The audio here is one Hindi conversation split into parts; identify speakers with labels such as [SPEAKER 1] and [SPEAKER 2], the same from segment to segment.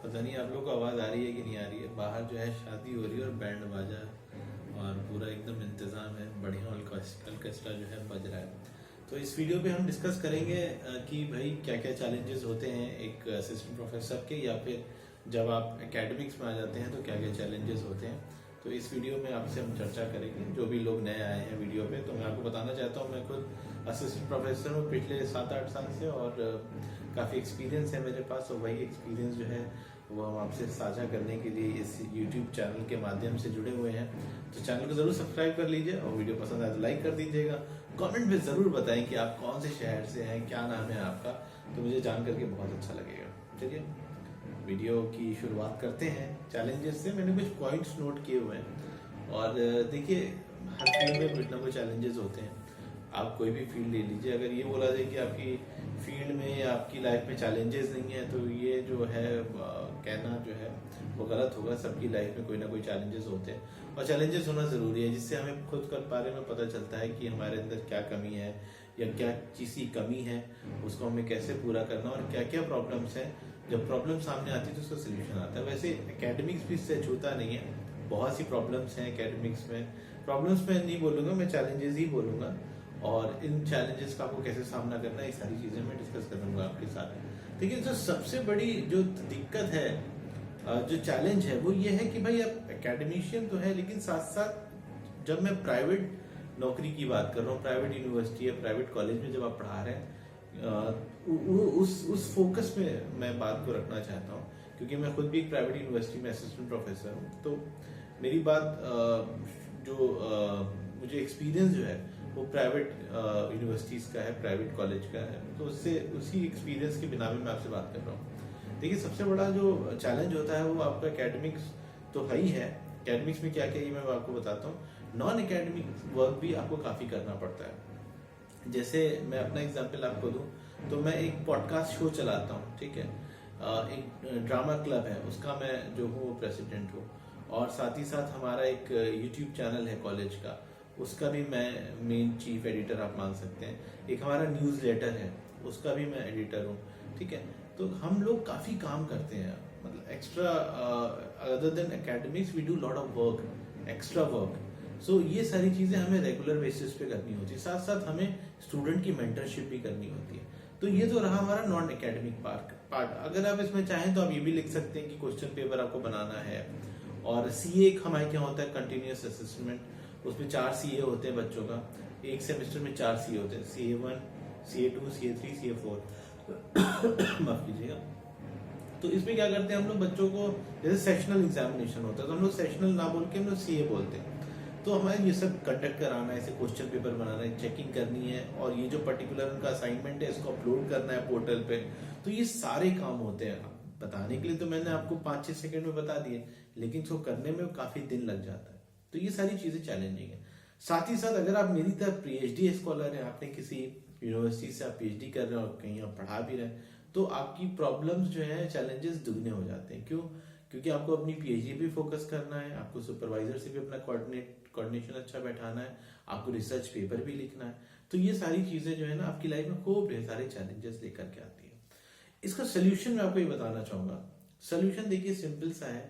[SPEAKER 1] पता नहीं आप लोग को आवाज़ आ रही है कि नहीं आ रही है। बाहर जो है शादी हो रही है और बैंड बाजा और पूरा एकदम इंतज़ाम है, बढ़िया ऑर्केस्ट्रा जो है बज रहा है। तो इस वीडियो पे हम डिस्कस करेंगे कि भाई क्या क्या चैलेंजेस होते हैं एक असिस्टेंट प्रोफेसर के, या फिर जब आप एकेडमिक्स में आ जाते हैं तो क्या क्या चैलेंजेस होते हैं। तो इस वीडियो में आपसे हम चर्चा करेंगे। जो भी लोग नए आए हैं वीडियो पे, तो मैं आपको बताना चाहता हूँ, मैं खुद असिस्टेंट प्रोफेसर हूँ पिछले 7-8 साल से, और काफ़ी एक्सपीरियंस है मेरे पास। और वही एक्सपीरियंस जो है वो हम आपसे साझा करने के लिए इस यूट्यूब चैनल के माध्यम से जुड़े हुए हैं। तो चैनल को ज़रूर सब्सक्राइब कर लीजिए, और वीडियो पसंद आए तो लाइक कर दीजिएगा। कमेंट में ज़रूर बताएं कि आप कौन से शहर से हैं, क्या नाम है आपका, तो मुझे जान करके बहुत अच्छा लगेगा। चलिए वीडियो की शुरुआत करते हैं चैलेंजेस से। मैंने कुछ पॉइंट्स नोट किए हुए हैं, और देखिए हर फील्ड में कुछ ना कुछ चैलेंजेस होते हैं। आप कोई भी फील्ड ले लीजिए, अगर ये बोला जाए कि आपकी फील्ड में या आपकी लाइफ में चैलेंजेस नहीं है, तो ये जो है कहना जो है वो गलत होगा। सबकी लाइफ में कोई ना कोई चैलेंजेस होते हैं, और चैलेंजेस होना ज़रूरी है, जिससे हमें खुद के बारे में पता चलता है कि हमारे अंदर क्या कमी है या क्या चीज़ की कमी है, उसको हमें कैसे पूरा करना, और क्या क्या प्रॉब्लम्स हैं। जब प्रॉब्लम सामने आती है तो उसका सोल्यूशन आता है। वैसे एकेडमिक्स भी इससे छूता नहीं है, बहुत सी प्रॉब्लम्स हैं एकेडमिक्स में। प्रॉब्लम्स मैं नहीं बोलूँगा, मैं चैलेंजेस ही बोलूँगा, और इन चैलेंजेस का आपको कैसे सामना करना है, ये सारी चीज़ें मैं डिस्कस करूँगा आपके साथ। लेकिन जो सबसे बड़ी जो दिक्कत है, जो चैलेंज है, वो ये है कि भाई आप एकेडमिशियन तो है, लेकिन साथ साथ जब मैं प्राइवेट नौकरी की बात कर रहा हूँ, प्राइवेट यूनिवर्सिटी या प्राइवेट कॉलेज में जब आप पढ़ा रहे हैं, उस फोकस में मैं बात को रखना चाहता हूँ, क्योंकि मैं खुद भी एक प्राइवेट यूनिवर्सिटी में असिस्टेंट प्रोफेसर हूँ। तो मेरी बात मुझे एक्सपीरियंस जो है वो प्राइवेट यूनिवर्सिटीज़ का है, प्राइवेट कॉलेज का है। तो उससे उसी एक्सपीरियंस के बिना में मैं आपसे बात कर रहा हूँ। देखिए सबसे बड़ा जो चैलेंज होता है वो आपका एकेडमिक्स तो है ही है। एकेडमिक्स में क्या क्या है मैं आपको बताता हूँ। नॉन एकेडमिक वर्क भी आपको काफ़ी करना पड़ता है। जैसे मैं अपना एग्जांपल आपको दूं, तो मैं एक पॉडकास्ट शो चलाता हूं, ठीक है। एक ड्रामा क्लब है, उसका मैं जो हूँ प्रेसिडेंट हूँ, और साथ ही साथ हमारा एक यूट्यूब चैनल है कॉलेज का, उसका भी मैं मेन चीफ एडिटर आप मान सकते हैं। एक हमारा न्यूज़ लेटर है, उसका भी मैं एडिटर हूँ, ठीक है। तो हम लोग काफ़ी काम करते हैं, मतलब extra other than academics we do lot of work, extra work. So ये सारी चीज़ें हमें रेगुलर बेसिस पे करनी होती है। साथ साथ हमें स्टूडेंट की मेंटरशिप भी करनी होती है। तो ये तो रहा हमारा नॉन एकेडमिक पार्ट। अगर आप इसमें चाहें तो आप ये भी लिख सकते हैं कि क्वेश्चन पेपर आपको बनाना है। और सीए हमारे क्या होता है, कंटिन्यूस असेसमेंट। उसमें 4 सीए होते हैं बच्चों का, एक सेमेस्टर में 4 सीए होते हैं, CA1, CA2, CA3, CA4 माफ कीजिएगा। तो इसमें क्या करते हैं हम लोग बच्चों को, जैसे सेशनल एग्जामिनेशन होता है तो हम लोग सेशनल ना बोल के हम लोग सीए बोलते हैं। तो हमारे ये सब कंडक्ट कराना है, ऐसे क्वेश्चन पेपर बनाना है, चेकिंग करनी है, और ये जो पर्टिकुलर उनका असाइनमेंट है इसको अपलोड करना है पोर्टल पे। तो ये सारे काम होते हैं। बताने के लिए तो मैंने आपको 5-6 सेकंड में बता दिए, लेकिन इसको करने में काफी दिन लग जाता है। तो ये सारी चीजें चैलेंजिंग है। साथ ही साथ अगर आप मेरी तरह पीएचडी स्कॉलर हैं, आपने किसी यूनिवर्सिटी से आप पीएचडी कर रहे हैं और कहीं आप पढ़ा भी रहे हैं, तो आपकी प्रॉब्लम्स जो है, चैलेंजेस दुगने हो जाते हैं। क्यों? क्योंकि आपको अपनी पीएचडी भी फोकस करना है, आपको सुपरवाइजर से भी अपना कोऑर्डिनेशन अच्छा बैठाना है, आपको रिसर्च पेपर भी लिखना है। तो ये सारी चीजें जो है ना आपकी लाइफ में खूब ढेर सारे चैलेंजेस लेकर के आती है। इसका सोल्यूशन मैं आपको ये बताना चाहूंगा। सोल्यूशन देखिए सिंपल सा है।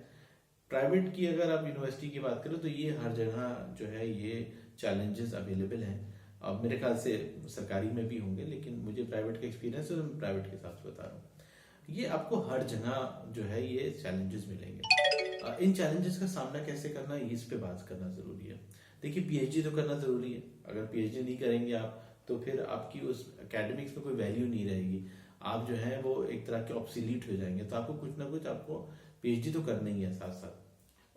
[SPEAKER 1] प्राइवेट की अगर आप यूनिवर्सिटी की बात करें तो ये हर जगह जो है ये चैलेंजेस अवेलेबल हैं। अब मेरे ख्याल से सरकारी में भी होंगे, लेकिन मुझे प्राइवेट का एक्सपीरियंस है तो मैं प्राइवेट के हिसाब से बता रहा हूँ। ये आपको हर जगह जो है ये चैलेंजेस मिलेंगे। इन चैलेंजेस का सामना कैसे करना है, इस पे बात करना जरूरी है। देखिए पीएचडी तो करना जरूरी है। अगर पीएचडी नहीं करेंगे आप, तो फिर आपकी उस एकेडमिक्स में कोई वैल्यू नहीं रहेगी। आप जो है वो एक तरह के ऑब्सोलीट हो जाएंगे। तो आपको कुछ ना कुछ आपको पीएचडी तो करना ही है साथ साथ।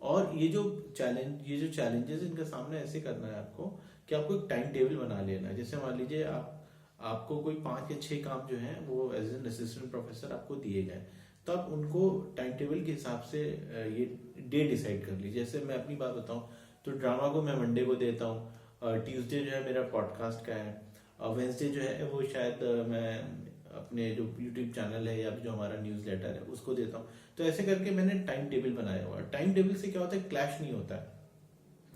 [SPEAKER 1] और ये जो चैलेंजेस इनका सामना ऐसे करना है आपको कि आपको एक टाइम टेबल बना लेना है। जैसे मान लीजिए आपको कोई 5 या 6 काम जो है वो एज एन असिस्टेंट प्रोफेसर आपको दिए गए, तो आप उनको टाइम टेबल के हिसाब से ये डे डिसाइड कर लीजिए। जैसे मैं अपनी बात बताऊं तो ड्रामा को मैं मंडे को देता हूँ, ट्यूसडे जो है मेरा पॉडकास्ट का है, वेंसडे जो है वो शायद मैं अपने जो यूट्यूब चैनल है या जो हमारा न्यूज लेटर है उसको देता हूँ। तो ऐसे करके मैंने टाइम टेबल बनाया हुआ है। टाइम टेबल से क्या होता है, क्लैश नहीं होता है।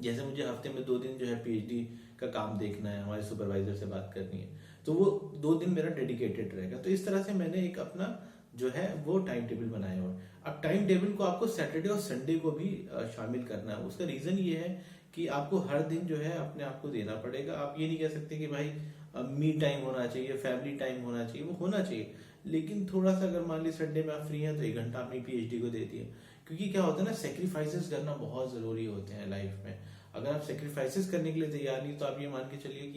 [SPEAKER 1] जैसे मुझे हफ्ते में 2 दिन जो है पीएचडी का काम देखना है, हमारे सुपरवाइजर से बात करनी है, तो वो 2 दिन मेरा डेडिकेटेड रहेगा। तो इस तरह से मैंने एक अपना जो है वो टाइम टेबल बनाए हो। अब टाइम टेबल को आपको सैटरडे और संडे को भी शामिल करना है। उसका रीजन ये है कि आपको हर दिन जो है अपने आप को देना पड़ेगा। आप ये नहीं कह सकते कि भाई मी टाइम होना चाहिए, फैमिली टाइम होना चाहिए, वो होना चाहिए, लेकिन थोड़ा सा अगर मान ली संडे में आप फ्री हैं तो 1 घंटा अपनी पीएचडी को दे दिए। क्योंकि क्या होता है ना, सेक्रीफाइसेस करना बहुत जरूरी होते हैं लाइफ में। अगर आप सेक्रीफाइसेस करने के लिए तैयार नहीं तो आप ये मान के चलिए कि